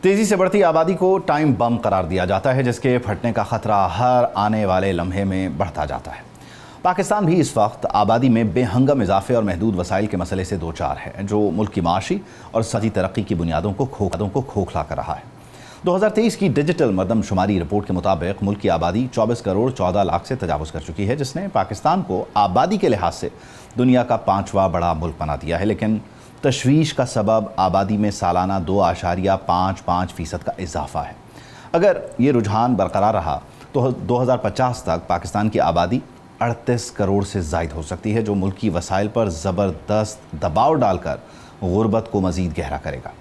तेज़ी से बढ़ती आबादी को टाइम बम करार दिया जाता है, जिसके फटने का ख़तरा हर आने वाले लम्हे में बढ़ता जाता है। पाकिस्तान भी इस वक्त आबादी में बेहंगम इजाफे और महदूद वसाइल के मसले से दो चार है, जो मुल्क की माशी और सजी तरक्की की बुनियादों को खोखला कर रहा है। 2023 की डिजिटल मरदमशुमारी रिपोर्ट के मुताबिक मुल्क की आबादी 24 करोड़ 14 लाख से तजावुज़ कर चुकी है, जिसने पाकिस्तान को आबादी के लिहाज से दुनिया का 5वां बड़ा मुल्क बना दिया है। लेकिन तशवीश का सबब आबादी में सालाना 2.55% का इजाफा है। अगर ये रुझान बरकरार रहा तो 2050 तक पाकिस्तान की आबादी 38 करोड़ से ज़ायद हो सकती है, जो मुल्क की वसाइल पर ज़बरदस्त दबाव डालकर गुर्बत को मज़ीद गहरा करेगा।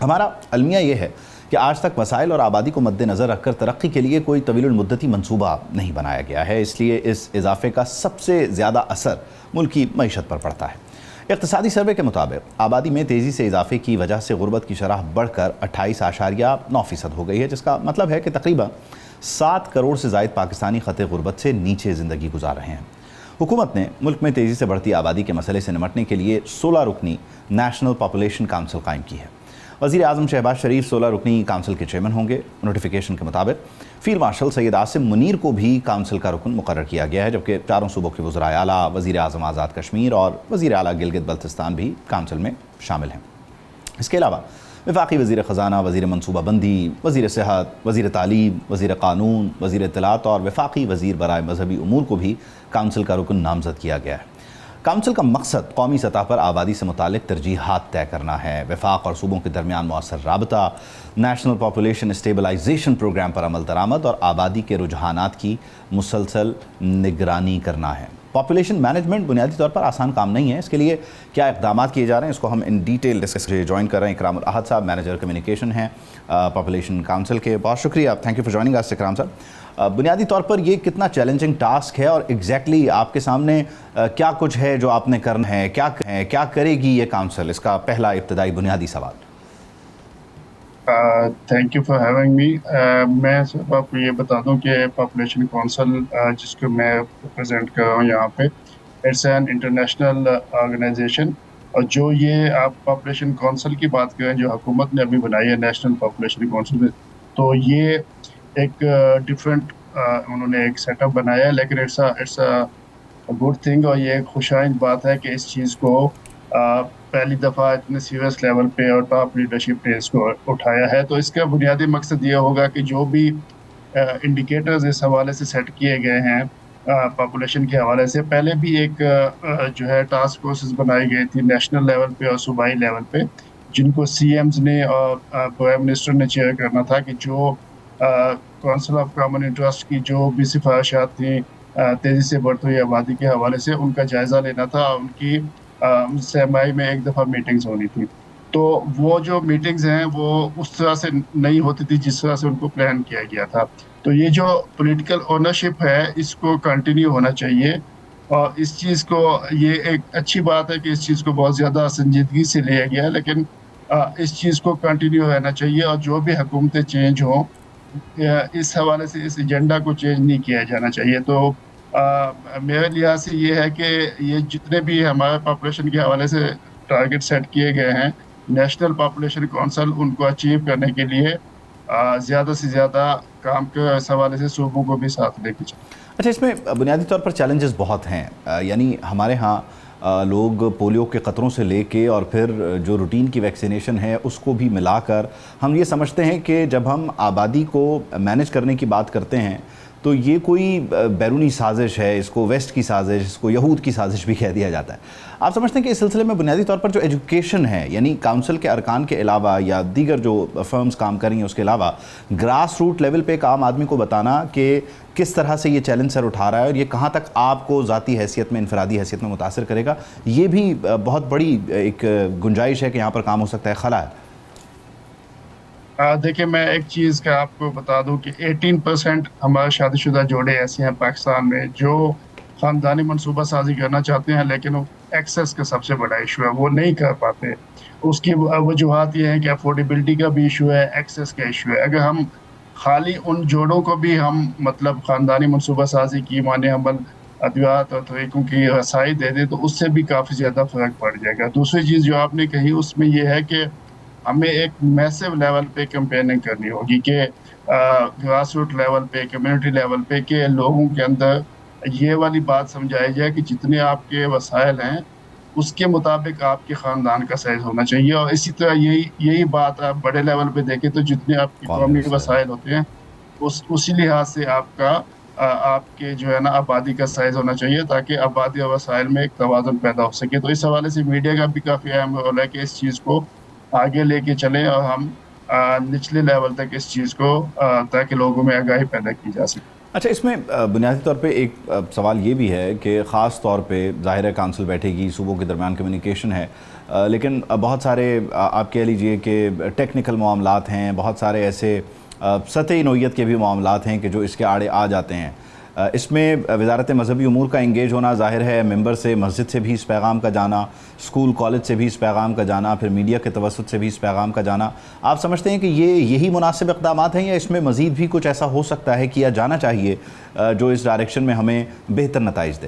हमारा अलमिया ये है कि आज तक वसाइल और आबादी को मद्देनज़र रखकर तरक्की के लिए कोई तवील मुद्दती मंसूबा नहीं बनाया गया है। इसलिए इस इजाफे का सबसे ज़्यादा असर मुल्क की मईशत पर पड़ता है। इक़्तिसादी सर्वे के मुताबिक आबादी में तेज़ी से इजाफे की वजह से गुर्बत की शरह बढ़कर 28.9% हो गई है, जिसका मतलब है कि तकरीबन 7 करोड़ से ज़ायद पाकिस्तानी ख़त गुर्बत से नीचे ज़िंदगी गुजार रहे हैं। हुकूमत ने मुल्क में तेज़ी से बढ़ती आबादी के मसले से निमटने के लिए 16 रुकनी नेशनल पॉपुलेशन काउंसिल कायम की है। वज़ीर आज़म शहबाज शरीफ 16 रुकनी काउंसिल के चेयरमैन होंगे। नोटिफिकेशन के मुताबिक फील्ड मार्शल सैयद आसिम मुनीर को भी काउंसिल का रुकन मुकर्रर किया गया है, जबकि चारों सूबों के वज़राए आला, वज़ीर आज़म आज़ाद कश्मीर और वज़ीर आला गिलगित बल्तिस्तान भी काउंसिल में शामिल हैं। इसके अलावा वफाकी वज़ीर ख़जाना, वज़ीर मनसूबाबंदी, वज़ीर सेहत, वज़ीर तालीम, वज़ीर क़ानून, वज़ीर इत्तलात और वफाकी वज़ीर बराए मजहबी उमूर को भी काउंसिल का रुकन नामज़द किया गया है। काउंसिल का मकसद कौमी सतह पर आबादी से मुतालिक तरजीहात तय करना है, वफाक और सूबों के दरमियान मौसर राबता, नेशनल पॉपुलेशन स्टेबलाइजेशन प्रोग्राम पर अमल दरामद और आबादी के रुझानात की मुसलसल निगरानी करना है। पॉपुलेशन मैनेजमेंट बुनियादी तौर पर आसान काम नहीं है। इसके लिए क्या इक़दाम किए जा रहे हैं, इसको हम इन डिटेल डिस्कस ज्वाइन कर रहे हैं। इकराम अहद साहब मैनेजर कम्युनिकेशन हैं पॉपुलेशन काउंसिल के। बहुत शुक्रिया, thank you for joining us इकराम साहब। बुनियादी तौर पर ये कितना चैलेंजिंग टास्क है और एग्जैक्टली आपके सामने क्या कुछ है जो आपने करना है, क्या करेगी ये काउंसिल? इसका पहला इब्तदाई बुनियादी सवाल। Thank you for having me. मैं सिर्फ आपको ये बता दूं कि पॉपुलेशन काउंसिल जिसको मैं रिप्रेजेंट कर रहा हूँ यहाँ पे, इट्स एन इंटरनेशनल ऑर्गेनाइजेशन। और जो ये आप पॉपुलेशन काउंसिल की बात करें जो हुकूमत ने अभी बनाई है नेशनल पॉपुलेशन काउंसिल में, तो ये एक डिफरेंट उन्होंने एक सेटअप बनाया है, लेकिन इट्स अ गुड थिंग। और ये एक खुशाइंद बात है कि इस चीज़ को पहली दफ़ा इतने सीरियस लेवल पे और टॉप लीडरशिप ने इसको उठाया है। तो इसका बुनियादी मकसद ये होगा कि जो भी इंडिकेटर्स इस हवाले से सेट किए गए हैं पॉपुलेशन के हवाले से, पहले भी एक जो है टास्क फोर्सेस बनाई गई थी नेशनल लेवल पे और सूबाई लेवल पे, जिनको CMs ने और प्राइम मिनिस्टर ने चेयर करना था, कि जो काउंसिल ऑफ कॉमन इंटरेस्ट की जो भी सिफारिशात थी तेज़ी से बढ़ती हुई आबादी के हवाले से, उनका जायज़ा लेना था और उनकी सहमाई में एक दफ़ा मीटिंग्स होनी थी। तो वो जो मीटिंग्स हैं वो उस तरह से नहीं होती थी जिस तरह से उनको प्लान किया गया था। तो ये जो पॉलिटिकल ओनरशिप है इसको कंटिन्यू होना चाहिए और इस चीज़ को, ये एक अच्छी बात है कि इस चीज़ को बहुत ज़्यादा संजीदगी से लिया गया है, लेकिन इस चीज़ को कंटिन्यू रहना चाहिए और जो भी हुकूमतें चेंज हों इस हवाले से इस एजेंडा को चेंज नहीं किया जाना चाहिए। तो मेरे लिहाज से ये है कि ये जितने भी हमारे पॉपुलेशन के हवाले से टारगेट सेट किए गए हैं, नेशनल पॉपुलेशन काउंसिल उनको अचीव करने के लिए ज़्यादा से ज़्यादा काम के इस हवाले से सूबों को भी साथ लेके चलें। अच्छा, इसमें बुनियादी तौर पर चैलेंजेस बहुत हैं। यानी हमारे यहाँ लोग पोलियो के ख़तरों से लेके और फिर जो रूटीन की वैक्सीनेशन है उसको भी मिलाकर हम ये समझते हैं कि जब हम आबादी को मैनेज करने की बात करते हैं तो ये कोई बैरूनी साजिश है, इसको वेस्ट की साजिश, इसको यहूद की साजिश भी कह दिया जाता है। आप समझते हैं कि इस सिलसिले में बुनियादी तौर पर जो एजुकेशन है, यानी काउंसिल के अरकान के अलावा या दीगर जो फर्म्स काम कर रही हैं उसके अलावा ग्रास रूट लेवल पे एक आम आदमी को बताना कि किस तरह से ये चैलेंज सर उठा रहा है और ये कहाँ तक आपको ज़ाती हैसियत में, इनफरादी हैसियत में मुतासर करेगा, ये भी बहुत बड़ी एक गुंजाइश है कि यहाँ पर काम हो सकता है, खला है। देखिए, मैं एक चीज़ का आपको बता दूं कि 18% हमारे शादीशुदा जोड़े ऐसे हैं पाकिस्तान में जो ख़ानदानी मनसूबा साजी करना चाहते हैं, लेकिन वो एक्सेस का सबसे बड़ा इशू है, वो नहीं कर पाते। उसकी वजूहात ये हैं कि अफोर्डेबिलिटी का भी इशू है, एक्सेस का इशू है। अगर हम खाली उन जोड़ों को भी हम मतलब ख़ानदानी मनसूबा साजी की माने अमल अद्वियात और तरीक़ों की रसाई दे दें तो उससे भी काफ़ी ज़्यादा फ़र्क पड़ जाएगा। दूसरी चीज़ जो आपने कही उसमें यह है कि ہمیں ایک میسو لیول پہ کمپیننگ کرنی ہوگی کہ گراس روٹ لیول پہ، کمیونٹی لیول پہ، کہ لوگوں کے اندر یہ والی بات سمجھائی جائے کہ جتنے آپ کے وسائل ہیں اس کے مطابق آپ کے خاندان کا سائز ہونا چاہیے. اور اسی طرح یہی بات آپ بڑے لیول پہ دیکھیں تو جتنے آپ کے قومی وسائل ہوتے ہیں اسی لحاظ سے آپ کے جو ہے نا آبادی کا سائز ہونا چاہیے، تاکہ آبادی اور وسائل میں ایک توازن پیدا ہو سکے. تو اس حوالے سے میڈیا کا بھی کافی اہم رول ہے کہ اس چیز کو آگے لے کے چلیں اور ہم نچلے لیول تک اس چیز کو تاکہ لوگوں میں آگاہی پیدا کی جا سکے. اچھا، اس میں بنیادی طور پہ ایک سوال یہ بھی ہے کہ خاص طور پہ ظاہر ہے کونسل بیٹھے گی، صوبوں کے درمیان کمیونیکیشن ہے، لیکن بہت سارے آپ کہہ لیجئے کہ ٹیکنیکل معاملات ہیں، بہت سارے ایسے سطحی نوعیت کے بھی معاملات ہیں کہ جو اس کے آڑے آ جاتے ہیں. اس میں وزارت مذہبی امور کا انگیج ہونا ظاہر ہے، ممبر سے مسجد سے بھی اس پیغام کا جانا، اسکول کالج سے بھی اس پیغام کا جانا، پھر میڈیا کے توسط سے بھی اس پیغام کا جانا. آپ سمجھتے ہیں کہ یہی مناسب اقدامات ہیں یا اس میں مزید بھی کچھ ایسا ہو سکتا ہے، کیا جانا چاہیے جو اس ڈائریکشن میں ہمیں بہتر نتائج دے؟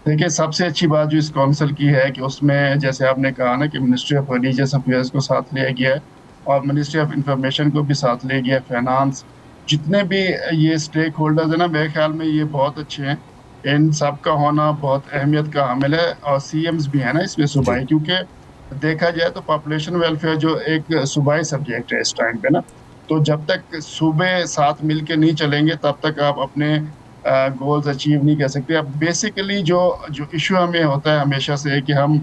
دیکھیں، سب سے اچھی بات جو اس کونسل کی ہے کہ اس میں جیسے آپ نے کہا نا کہ منسٹری آف ریلیجیس افیئرز کو ساتھ لیا گیا ہے اور منسٹری آف انفارمیشن کو بھی ساتھ لیا گیا ہے، فائنانس، جتنے بھی یہ اسٹیک ہولڈرز ہیں نا، میرے خیال میں یہ بہت اچھے ہیں. ان سب کا ہونا بہت اہمیت کا حامل ہے. اور سی ایمز بھی ہیں نا اس میں صوبائی، کیونکہ دیکھا جائے تو پاپولیشن ویلفیئر جو ایک صوبائی سبجیکٹ ہے اس ٹائم پہ نا، تو جب تک صوبے ساتھ مل کے نہیں چلیں گے تب تک آپ اپنے گولز اچیو نہیں کر سکتے. اب بیسیکلی جو ایشو ہمیں ہوتا ہے ہمیشہ سے کہ ہم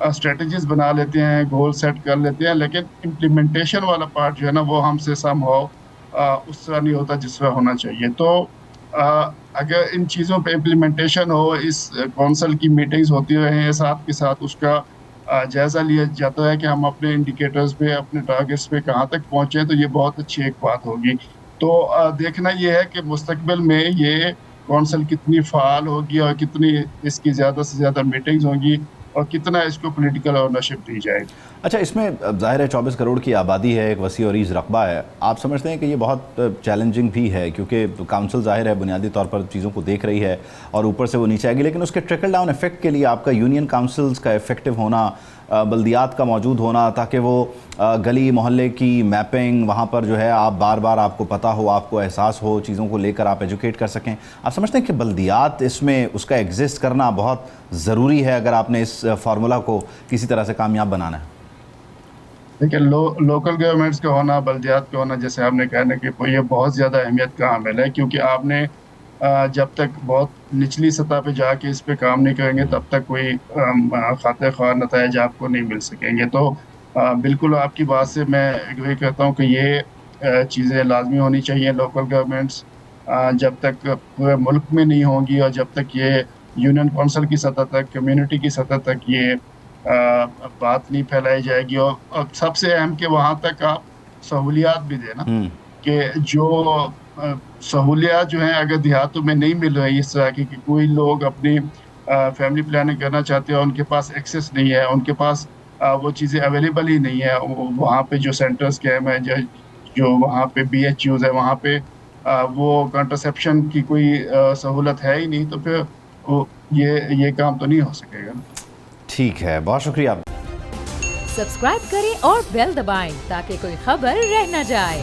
اسٹریٹجیز بنا لیتے ہیں، گول سیٹ کر لیتے ہیں، لیکن امپلیمنٹیشن والا پارٹ جو ہے نا وہ ہم سے سم ہو اس طرح نہیں ہوتا جس طرح ہونا چاہیے. تو اگر ان چیزوں پہ امپلیمنٹیشن ہو، اس کونسل کی میٹنگز ہوتی رہیں ساتھ کے ساتھ اس کا جائزہ لیا جاتا ہے کہ ہم اپنے انڈیکیٹرز پہ، اپنے ٹارگیٹس پہ کہاں تک پہنچے، تو یہ بہت اچھی ایک بات ہوگی. تو دیکھنا یہ ہے کہ مستقبل میں یہ کونسل کتنی فعال ہوگی اور کتنی اس کی زیادہ سے زیادہ میٹنگز ہوں گی اور کتنا اس کو پولیٹیکل اونرشپ دی جائے گی. اچھا، اس میں ظاہر ہے 24 کروڑ کی آبادی ہے، ایک وسیع و عریض رقبہ ہے. آپ سمجھتے ہیں کہ یہ بہت چیلنجنگ بھی ہے کیونکہ کونسل ظاہر ہے بنیادی طور پر چیزوں کو دیکھ رہی ہے اور اوپر سے وہ نیچے آئے گی، لیکن اس کے ٹرکل ڈاؤن ایفیکٹ کے لیے آپ کا یونین کونسلز کا ایفیکٹو ہونا، بلدیات کا موجود ہونا، تاکہ وہ گلی محلے کی میپنگ وہاں پر جو ہے آپ بار بار آپ کو پتہ ہو، آپ کو احساس ہو، چیزوں کو لے کر آپ ایجوکیٹ کر سکیں. آپ سمجھتے ہیں کہ بلدیات اس میں اس کا ایگزسٹ کرنا بہت ضروری ہے اگر آپ نے اس فارمولا کو کسی طرح سے کامیاب بنانا ہے؟ دیکھیں، لوکل گورنمنٹس کا ہونا، بلدیات کا ہونا، جیسے آپ نے کہا نا کہ یہ بہت زیادہ اہمیت کا حامل ہے، کیونکہ آپ نے جب تک بہت نچلی سطح پہ جا کے اس پہ کام نہیں کریں گے تب تک کوئی خاطر خواہ نتائج آپ کو نہیں مل سکیں گے. تو بالکل آپ کی بات سے میں اگری کرتا ہوں کہ یہ چیزیں لازمی ہونی چاہیے. لوکل گورنمنٹس جب تک پورے ملک میں نہیں ہوں گی اور جب تک یہ یونین کونسل کی سطح تک، کمیونٹی کی سطح تک یہ بات نہیں پھیلائی جائے گی، اور سب سے اہم کہ وہاں تک آپ سہولیات بھی دینا، کہ جو سہولیات جو ہیں اگر دیہاتوں میں نہیں مل رہی اس طرح کی کہ کوئی لوگ اپنی فیملی پلاننگ کرنا چاہتے ہیں، ان کے پاس ایکسیس نہیں ہے، ان کے پاس وہ چیزیں اویلیبل ہی نہیں ہے. وہاں پہ جو سینٹرز قائم ہیں، جو وہاں پہ BHUs ہے، وہاں پہ وہ کنٹرسیپشن کی کوئی سہولت ہے ہی نہیں، تو پھر یہ کام تو نہیں ہو سکے گا. ٹھیک ہے، بہت شکریہ. سبسکرائب کریں اور بیل دبائیں تاکہ کوئی خبر رہ نہ جائے.